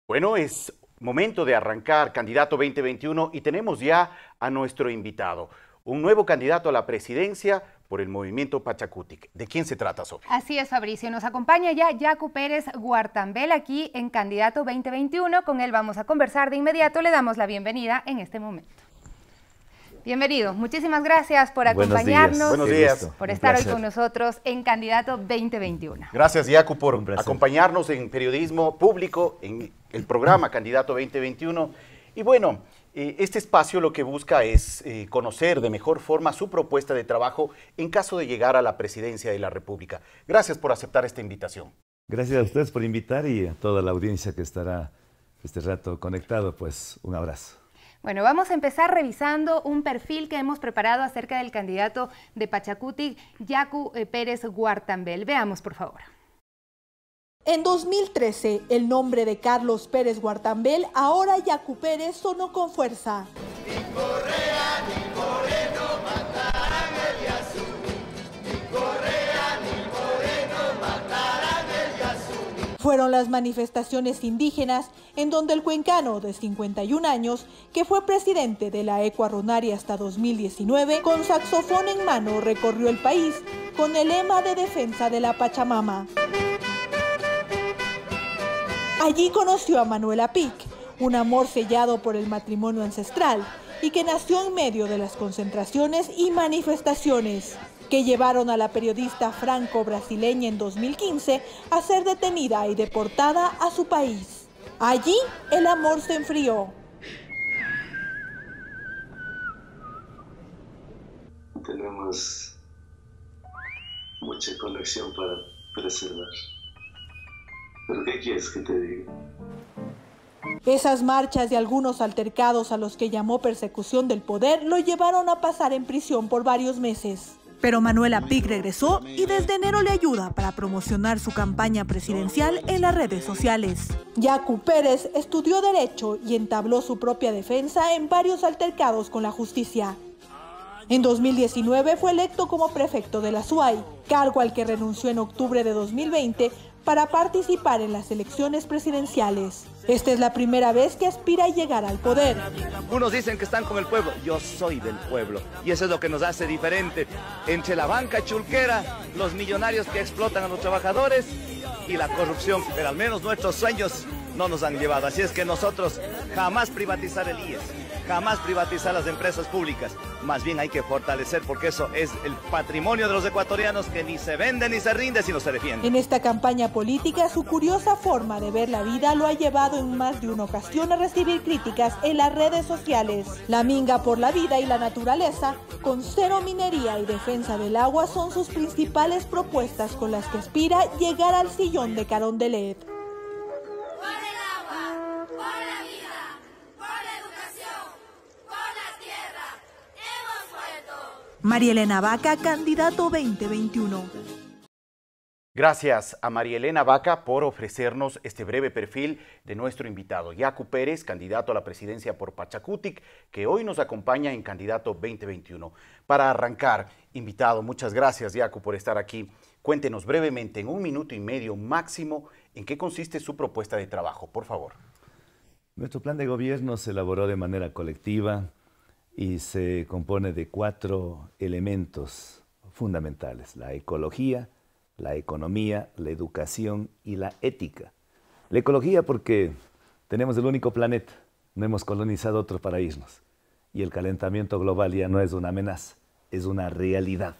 Bueno, es momento de arrancar Candidato 2021 y tenemos ya a nuestro invitado, un nuevo candidato a la presidencia por el movimiento Pachakutik. ¿De quién se trata, Sofía? Así es, Fabricio. Nos acompaña ya Yacu Pérez Guartambel aquí en Candidato 2021. Con él vamos a conversar de inmediato. Le damos la bienvenida en este momento. Bienvenido. Muchísimas gracias por acompañarnos. Buenos días. Por estar hoy con nosotros en Candidato 2021. Gracias, Yacu, por acompañarnos en periodismo público, en el programa Candidato 2021. Y bueno, este espacio lo que busca es conocer de mejor forma su propuesta de trabajo en caso de llegar a la presidencia de la República. Gracias por aceptar esta invitación. Gracias a ustedes por invitar y a toda la audiencia que estará este rato conectado, pues un abrazo. Bueno, vamos a empezar revisando un perfil que hemos preparado acerca del candidato de Pachakutik, Yacu Pérez Guartambel. Veamos, por favor. En 2013, el nombre de Carlos Pérez Guartambel, ahora Yacu Pérez, sonó con fuerza. Ni Correa ni Moreno matarán el Yasú. Ni Correa ni Moreno matarán el Yasú. Fueron las manifestaciones indígenas en donde el cuencano de 51 años, que fue presidente de la Ecuarronari hasta 2019, con saxofón en mano recorrió el país con el lema de defensa de la Pachamama. Allí conoció a Manuela Pic, un amor sellado por el matrimonio ancestral y que nació en medio de las concentraciones y manifestaciones que llevaron a la periodista franco-brasileña en 2015 a ser detenida y deportada a su país. Allí el amor se enfrió. Tenemos mucha conexión para preservar. ¿Pero qué quieres que te diga? Esas marchas y algunos altercados a los que llamó persecución del poder lo llevaron a pasar en prisión por varios meses. Pero Manuela Pic regresó y desde enero le ayuda para promocionar su campaña presidencial en las redes sociales. Yacu Pérez estudió Derecho y entabló su propia defensa en varios altercados con la justicia. En 2019 fue electo como prefecto de la SUAY, cargo al que renunció en octubre de 2020 para participar en las elecciones presidenciales. Esta es la primera vez que aspira a llegar al poder. Unos dicen que están con el pueblo, yo soy del pueblo y eso es lo que nos hace diferente entre la banca chulquera, los millonarios que explotan a los trabajadores y la corrupción, pero al menos nuestros sueños no nos han llevado. Así es que nosotros jamás privatizar el IES, jamás privatizar las empresas públicas, más bien hay que fortalecer porque eso es el patrimonio de los ecuatorianos que ni se vende ni se rinde sino se defiende. En esta campaña política su curiosa forma de ver la vida lo ha llevado en más de una ocasión a recibir críticas en las redes sociales. La minga por la vida y la naturaleza, con cero minería y defensa del agua son sus principales propuestas con las que aspira llegar al sillón de Carondelet. María Elena Vaca, Candidato 2021. Gracias a María Elena Vaca por ofrecernos este breve perfil de nuestro invitado, Yacu Pérez, candidato a la presidencia por Pachakutik, que hoy nos acompaña en Candidato 2021. Para arrancar, invitado, muchas gracias, Yacu, por estar aquí. Cuéntenos brevemente, en 1 minuto y medio máximo, en qué consiste su propuesta de trabajo, por favor. Nuestro plan de gobierno se elaboró de manera colectiva y se compone de 4 elementos fundamentales: la ecología, la economía, la educación y la ética. La ecología porque tenemos el único planeta, no hemos colonizado otro para irnos. Y el calentamiento global ya no es una amenaza, es una realidad.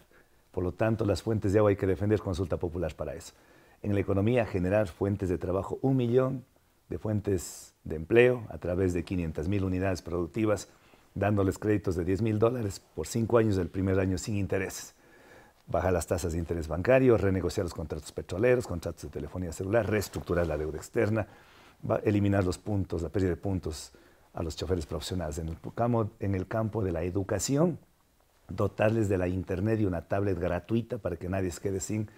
Por lo tanto, las fuentes de agua hay que defender, consulta popular para eso. En la economía, generar fuentes de trabajo, 1 millón de fuentes de empleo a través de 500,000 unidades productivas, dándoles créditos de $10,000 por 5 años, del primer año sin intereses. Bajar las tasas de interés bancario, renegociar los contratos petroleros, contratos de telefonía celular, reestructurar la deuda externa, eliminar los puntos, la pérdida de puntos a los choferes profesionales. En el campo de la educación, dotarles de la internet y una tablet gratuita para que nadie se quede sin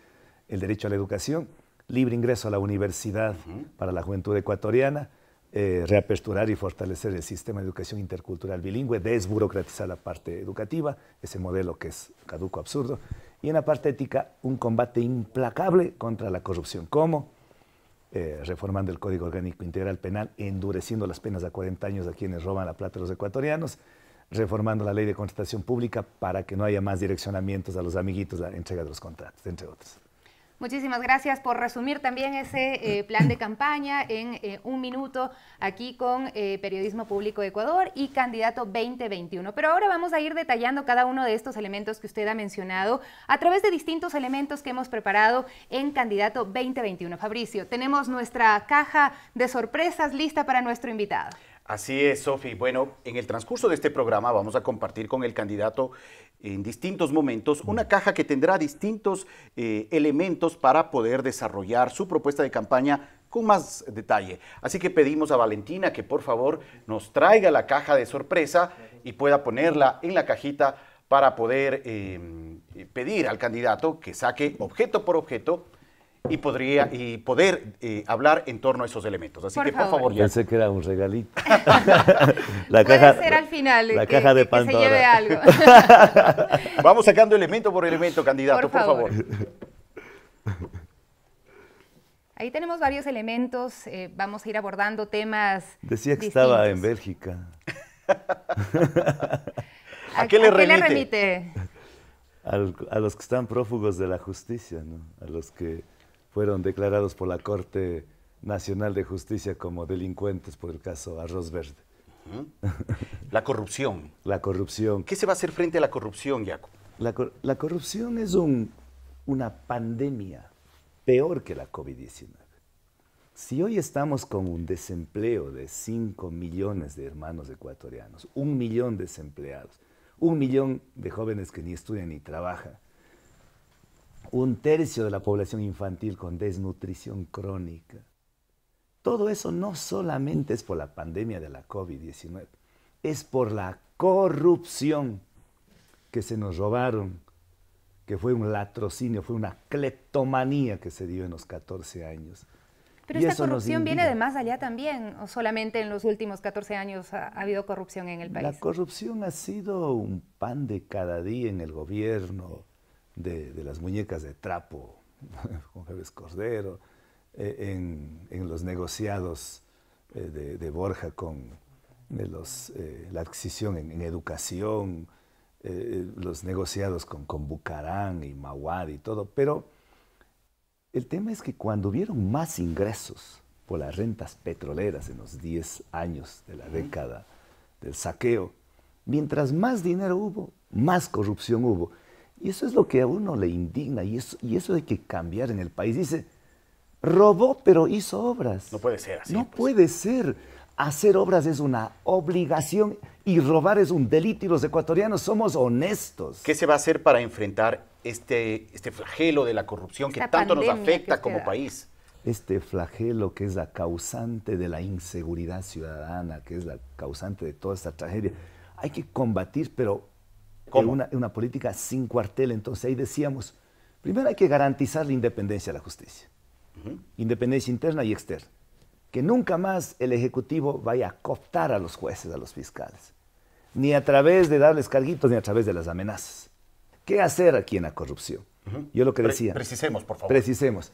el derecho a la educación, libre ingreso a la universidad para la juventud ecuatoriana, reaperturar y fortalecer el sistema de educación intercultural bilingüe, desburocratizar la parte educativa, ese modelo que es caduco, absurdo, y en la parte ética un combate implacable contra la corrupción. ¿Cómo? reformando el Código Orgánico Integral Penal, endureciendo las penas a 40 años a quienes roban la plata de los ecuatorianos, reformando la ley de contratación pública para que no haya más direccionamientos a los amiguitos de la entrega de los contratos, entre otros. Muchísimas gracias por resumir también ese plan de campaña en un minuto aquí con Periodismo Público de Ecuador y Candidato 2021. Pero ahora vamos a ir detallando cada uno de estos elementos que usted ha mencionado a través de distintos elementos que hemos preparado en Candidato 2021. Fabricio, tenemos nuestra caja de sorpresas lista para nuestro invitado. Así es, Sofi. Bueno, en el transcurso de este programa vamos a compartir con el candidato en distintos momentos una caja que tendrá distintos elementos para poder desarrollar su propuesta de campaña con más detalle. Así que pedimos a Valentina que por favor nos traiga la caja de sorpresa y pueda ponerla en la cajita para poder pedir al candidato que saque objeto por objeto y poder hablar en torno a esos elementos. Así que, por favor, ya. Pensé que era un regalito. Puede ser al final la caja de Pandora. Que se lleve algo. Vamos sacando elemento por elemento, candidato, por favor. Ahí tenemos varios elementos, vamos a ir abordando temas Decía que distintos. estaba en Bélgica. ¿A qué le remite? A los que están prófugos de la justicia, ¿no? A los que fueron declarados por la Corte Nacional de Justicia como delincuentes por el caso Arroz Verde. La corrupción. La corrupción. ¿Qué se va a hacer frente a la corrupción, Jaco? La corrupción es una pandemia peor que la COVID-19. Si hoy estamos con un desempleo de 5 millones de hermanos ecuatorianos, 1 millón de desempleados, 1 millón de jóvenes que ni estudian ni trabajan, 1/3 de la población infantil con desnutrición crónica. Todo eso no solamente es por la pandemia de la COVID-19, es por la corrupción que se nos robaron, que fue un latrocinio, fue una cleptomanía que se dio en los 14 años. Pero esta corrupción viene de más allá también, o solamente en los últimos 14 años ha habido corrupción en el país. La corrupción ha sido un pan de cada día en el gobierno de las muñecas de trapo, con Jefes Cordero, en los negociados de Borja con la adquisición en educación, los negociados con Bucarán y Mawad y todo, pero el tema es que cuando hubieron más ingresos por las rentas petroleras en los 10 años de la década del saqueo, mientras más dinero hubo, más corrupción hubo. Y eso es lo que a uno le indigna y eso hay que cambiar en el país. Dice, robó pero hizo obras. No puede ser así. No puede ser. Hacer obras es una obligación y robar es un delito y los ecuatorianos somos honestos. ¿Qué se va a hacer para enfrentar este flagelo de la corrupción que tanto nos afecta como país? Este flagelo que es la causante de la inseguridad ciudadana, que es la causante de toda esta tragedia, hay que combatir, pero una política sin cuartel. Entonces ahí decíamos, primero hay que garantizar la independencia de la justicia, independencia interna y externa. Que nunca más el Ejecutivo vaya a cooptar a los jueces, a los fiscales, ni a través de darles carguitos, ni a través de las amenazas. ¿Qué hacer aquí en la corrupción? Yo lo que decía... Precisemos, por favor. Precisemos.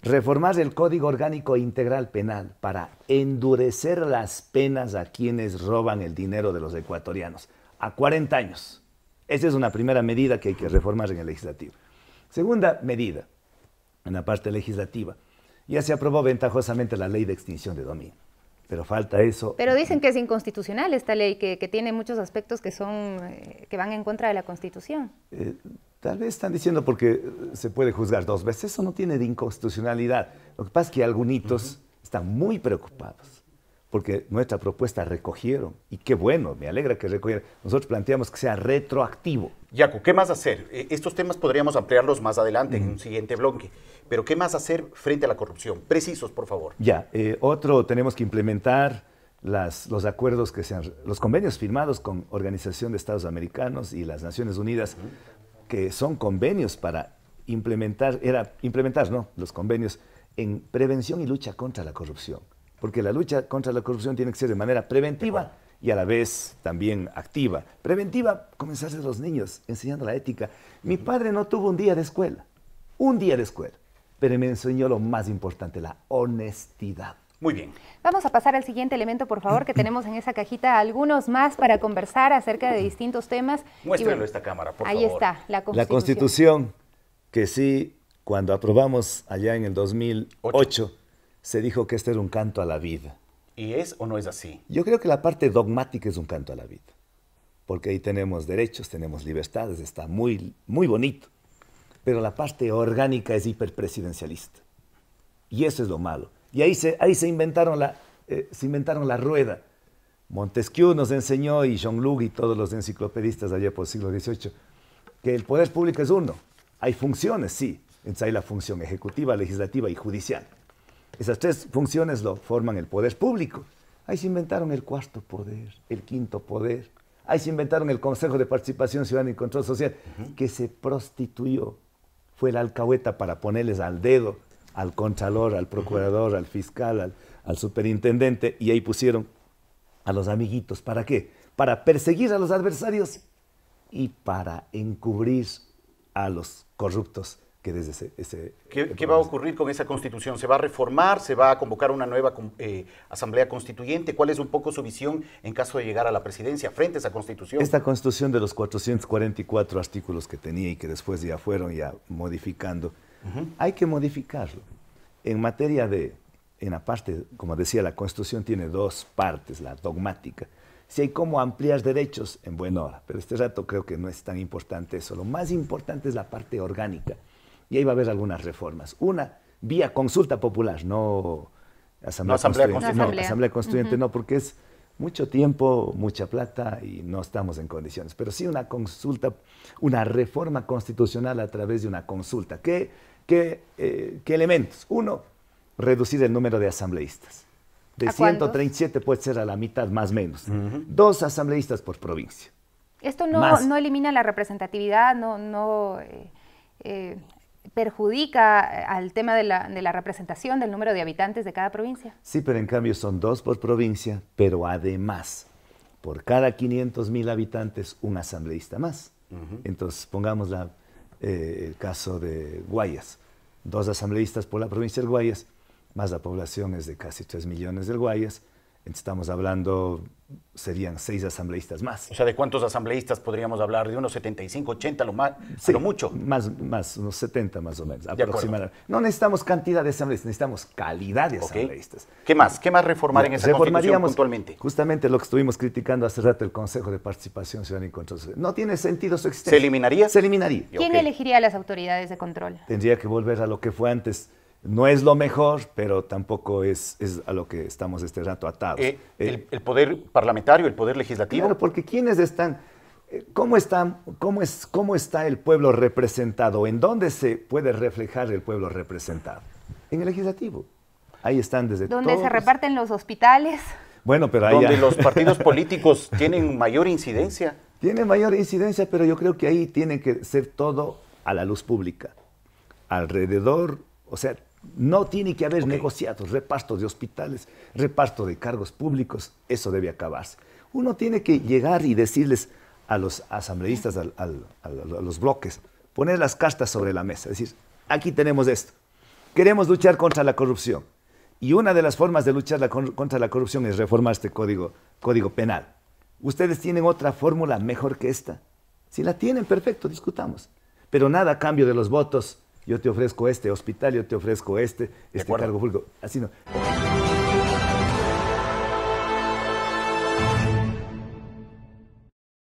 Reformar el Código Orgánico Integral Penal para endurecer las penas a quienes roban el dinero de los ecuatorianos. A 40 años. Esa es una primera medida que hay que reformar en el legislativo. Segunda medida, en la parte legislativa. Ya se aprobó ventajosamente la ley de extinción de dominio, pero falta eso. Pero dicen que es inconstitucional esta ley, que tiene muchos aspectos que van en contra de la Constitución. Tal vez están diciendo porque se puede juzgar 2 veces, eso no tiene de inconstitucionalidad. Lo que pasa es que algunos están muy preocupados porque nuestra propuesta recogieron, y qué bueno, me alegra que recogieran. Nosotros planteamos que sea retroactivo. Jaco, ¿qué más hacer? Estos temas podríamos ampliarlos más adelante en un siguiente bloque, pero ¿qué más hacer frente a la corrupción? Precisos, por favor. Tenemos que implementar los acuerdos los convenios firmados con Organización de Estados Americanos y las Naciones Unidas, que son convenios para implementar los convenios en prevención y lucha contra la corrupción. Porque la lucha contra la corrupción tiene que ser de manera preventiva y a la vez también activa. Preventiva, comenzar desde los niños, enseñando la ética. Mi padre no tuvo un día de escuela, pero me enseñó lo más importante, la honestidad. Muy bien. Vamos a pasar al siguiente elemento, por favor, que tenemos en esa cajita algunos más para conversar acerca de distintos temas. Muéstrenlo a esta cámara, por ahí favor. Está, la Constitución. La Constitución, que sí, cuando aprobamos allá en el 2008, se dijo que este era un canto a la vida. ¿Y es o no es así? Yo creo que la parte dogmática es un canto a la vida, porque ahí tenemos derechos, tenemos libertades, está muy, muy bonito, pero la parte orgánica es hiperpresidencialista. Y eso es lo malo. Y ahí se inventaron la rueda. Montesquieu nos enseñó, y Jean-Luc y todos los enciclopedistas allá por el siglo XVIII, que el poder público es uno. Hay funciones, sí. Entonces hay la función ejecutiva, legislativa y judicial. Esas tres funciones lo forman el poder público. Ahí se inventaron el cuarto poder, el quinto poder. Ahí se inventaron el Consejo de Participación Ciudadana y Control Social, que se prostituyó. Fue la alcahueta para ponerles al dedo al contralor, al procurador, al fiscal, al superintendente, y ahí pusieron a los amiguitos. ¿Para qué? Para perseguir a los adversarios y para encubrir a los corruptos que desde ese... ¿Qué va a ocurrir con esa Constitución? ¿Se va a reformar? ¿Se va a convocar una nueva Asamblea Constituyente? ¿Cuál es un poco su visión en caso de llegar a la presidencia frente a esa Constitución? Esta Constitución de los 444 artículos que tenía y que después ya fueron modificando, hay que modificarlo. En materia en la parte, como decía, la Constitución tiene dos partes, la dogmática. Si hay cómo ampliar derechos, en buena hora, pero este rato creo que no es tan importante eso. Lo más importante es la parte orgánica. Y ahí va a haber algunas reformas. Una, vía consulta popular, no Asamblea Constituyente. No, Asamblea Constituyente no, porque es mucho tiempo, mucha plata y no estamos en condiciones. Pero sí una consulta, una reforma constitucional a través de una consulta. ¿Qué elementos? Uno, reducir el número de asambleístas. De 137 puede ser a la mitad, más o menos. 2 asambleístas por provincia. Esto no elimina la representatividad, no perjudica al tema de la representación del número de habitantes de cada provincia. Sí, pero en cambio son 2 por provincia, pero además, por cada 500,000 habitantes, un asambleísta más. Entonces, pongamos el caso de Guayas. 2 asambleístas por la provincia del Guayas, más la población es de casi 3 millones del Guayas. Entonces, estamos hablando, serían 6 asambleístas más. O sea, ¿de cuántos asambleístas podríamos hablar? ¿De unos 75, 80, sí, a lo mucho? Más, unos 70 más o menos, aproximadamente. No necesitamos cantidad de asambleístas, necesitamos calidad de asambleístas. ¿Qué más reformar en esa Constitución puntualmente? Justamente lo que estuvimos criticando hace rato, el Consejo de Participación Ciudadana y Control Social. No tiene sentido su existencia. ¿Se eliminaría? Se eliminaría. ¿Quién elegiría a las autoridades de control? Tendría que volver a lo que fue antes. No es lo mejor, pero tampoco es a lo que estamos este rato atados. ¿El poder parlamentario, el poder legislativo? Claro, porque ¿quiénes están? ¿Cómo está el pueblo representado? ¿En dónde se puede reflejar el pueblo representado? En el legislativo. Ahí están desde ¿Dónde se reparten los hospitales? Bueno, pero ahí donde los partidos políticos tienen mayor incidencia. Tienen mayor incidencia, pero yo creo que ahí tiene que ser todo a la luz pública. Alrededor, o sea, no tiene que haber negociados, repartos de hospitales, reparto de cargos públicos, eso debe acabarse. Uno tiene que llegar y decirles a los asambleístas, a los bloques, poner las cartas sobre la mesa, decir, aquí tenemos esto, queremos luchar contra la corrupción. Y una de las formas de luchar contra la corrupción es reformar este código penal. ¿Ustedes tienen otra fórmula mejor que esta? Si la tienen, perfecto, discutamos. Pero nada a cambio de los votos. Yo te ofrezco este hospital, yo te ofrezco este cargo público. Así no.